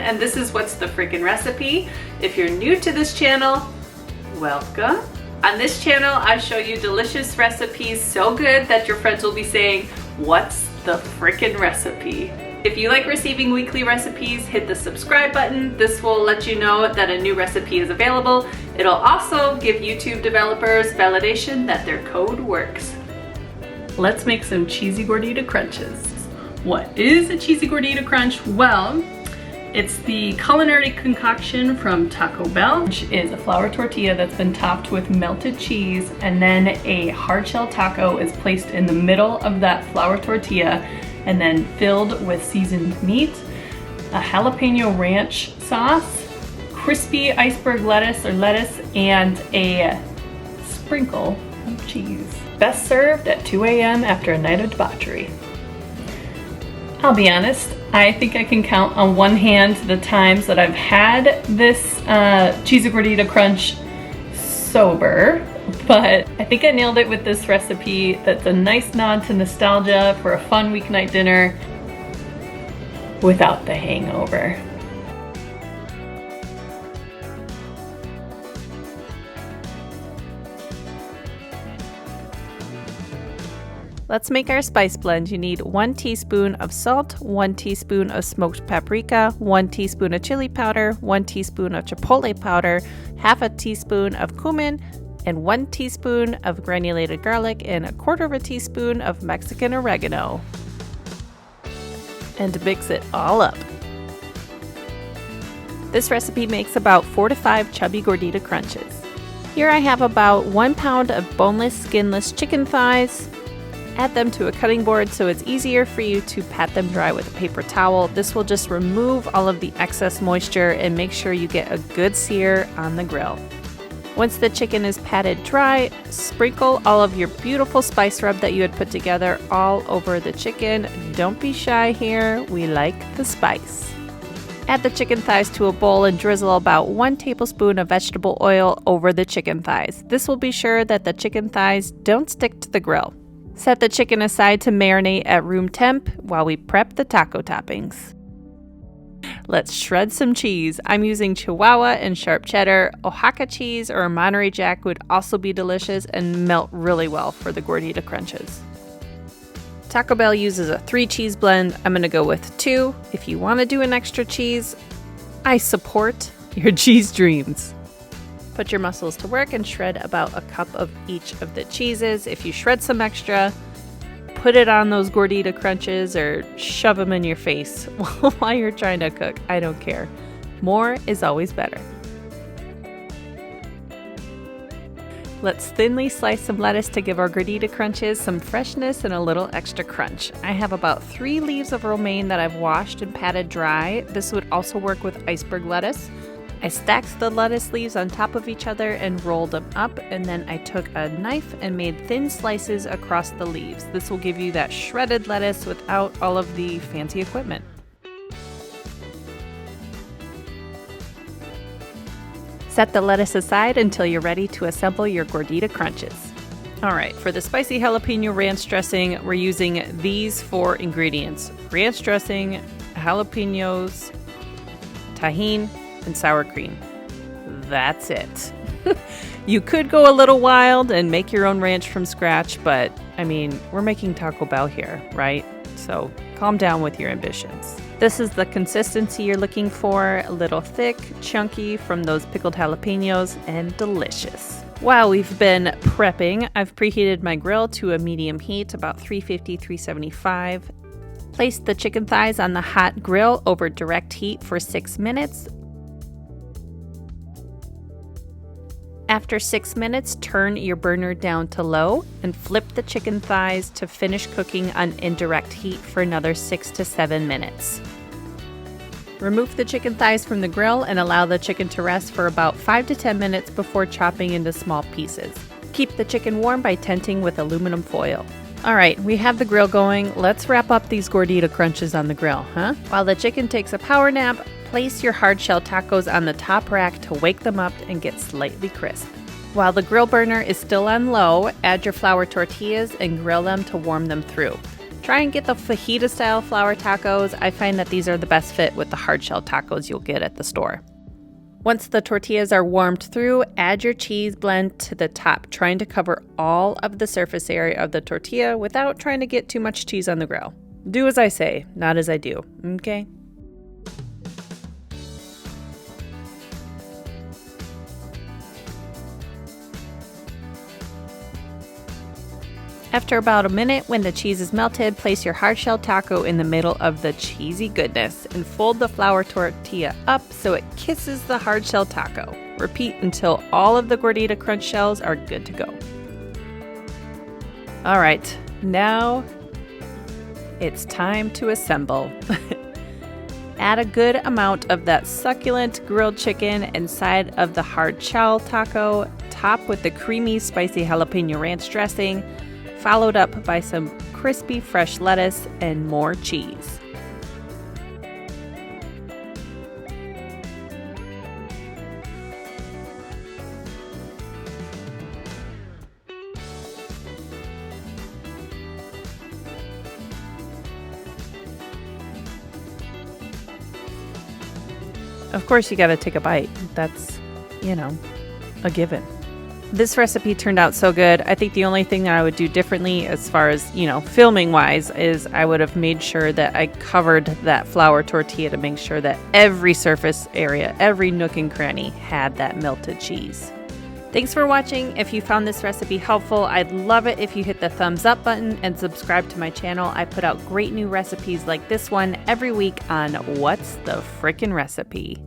and this is What's the Frickin' Recipe. If you're new to this channel, welcome. On this channel, I show you delicious recipes so good that your friends will be saying, what's the frickin' recipe? If you like receiving weekly recipes, hit the subscribe button. This will let you know that a new recipe is available. It'll also give YouTube developers validation that their code works. Let's make some cheesy gordita crunches. What is a cheesy gordita crunch? Well, it's the culinary concoction from Taco Bell, which is a flour tortilla that's been topped with melted cheese, and then a hard shell taco is placed in the middle of that flour tortilla and then filled with seasoned meat, a jalapeno ranch sauce, crispy iceberg lettuce and a sprinkle of cheese. Best served at 2 a.m. after a night of debauchery. I'll be honest, I think I can count on one hand the times that I've had this cheesy gordita crunch sober, but I think I nailed it with this recipe that's a nice nod to nostalgia for a fun weeknight dinner without the hangover. Let's make our spice blend. You need 1 teaspoon of salt, 1 teaspoon of smoked paprika, 1 teaspoon of chili powder, 1 teaspoon of chipotle powder, half a teaspoon of cumin, and 1 teaspoon of granulated garlic, and 1/4 teaspoon of Mexican oregano. And mix it all up. This recipe makes about 4 to 5 chubby gordita crunches. Here I have about 1 pound of boneless, skinless chicken thighs. Add them to a cutting board so it's easier for you to pat them dry with a paper towel. This will just remove all of the excess moisture and make sure you get a good sear on the grill. Once the chicken is patted dry, sprinkle all of your beautiful spice rub that you had put together all over the chicken. Don't be shy here, we like the spice. Add the chicken thighs to a bowl and drizzle about 1 tablespoon of vegetable oil over the chicken thighs. This will be sure that the chicken thighs don't stick to the grill. Set the chicken aside to marinate at room temp while we prep the taco toppings. Let's shred some cheese. I'm using Chihuahua and sharp cheddar. Oaxaca cheese or Monterey Jack would also be delicious and melt really well for the gordita crunches. Taco Bell uses a 3 cheese blend. I'm going to go with 2. If you want to do an extra cheese, I support your cheese dreams. Put your muscles to work and shred about a cup of each of the cheeses. If you shred some extra, put it on those gordita crunches or shove them in your face while you're trying to cook. I don't care. More is always better. Let's thinly slice some lettuce to give our gordita crunches some freshness and a little extra crunch. I have about 3 leaves of romaine that I've washed and patted dry. This would also work with iceberg lettuce. I stacked the lettuce leaves on top of each other and rolled them up, and then I took a knife and made thin slices across the leaves. This will give you that shredded lettuce without all of the fancy equipment. Set the lettuce aside until you're ready to assemble your gordita crunches. Alright, for the spicy jalapeno ranch dressing, we're using these 4 ingredients: ranch dressing, jalapenos, tahini, and sour cream. That's it. You could go a little wild and make your own ranch from scratch, but I mean, we're making Taco Bell here, right? So calm down with your ambitions. This is the consistency you're looking for, a little thick, chunky from those pickled jalapenos, and delicious. While we've been prepping, I've preheated my grill to a medium heat, about 350, 375. Place the chicken thighs on the hot grill over direct heat for 6 minutes. After 6 minutes, turn your burner down to low and flip the chicken thighs to finish cooking on indirect heat for another 6 to 7 minutes. Remove the chicken thighs from the grill and allow the chicken to rest for about 5 to 10 minutes before chopping into small pieces. Keep the chicken warm by tenting with aluminum foil. Alright, we have the grill going. Let's wrap up these gordita crunches on the grill, huh? While the chicken takes a power nap, place your hard shell tacos on the top rack to wake them up and get slightly crisp. While the grill burner is still on low, add your flour tortillas and grill them to warm them through. Try and get the fajita style flour tacos. I find that these are the best fit with the hard shell tacos you'll get at the store. Once the tortillas are warmed through, add your cheese blend to the top, trying to cover all of the surface area of the tortilla without trying to get too much cheese on the grill. Do as I say, not as I do, okay? After about a minute, when the cheese is melted, place your hard shell taco in the middle of the cheesy goodness and fold the flour tortilla up so it kisses the hard shell taco. Repeat until all of the Gordita crunch shells are good to go. All right, now it's time to assemble. Add a good amount of that succulent grilled chicken inside of the hard shell taco, top with the creamy spicy jalapeno ranch dressing, followed up by some crispy fresh lettuce and more cheese. Of course, you gotta take a bite. That's, a given. This recipe turned out so good. I think the only thing that I would do differently as far as, filming wise is I would have made sure that I covered that flour tortilla to make sure that every surface area, every nook and cranny had that melted cheese. Thanks for watching. If you found this recipe helpful, I'd love it if you hit the thumbs up button and subscribe to my channel. I put out great new recipes like this one every week on What's the Frickin' Recipe?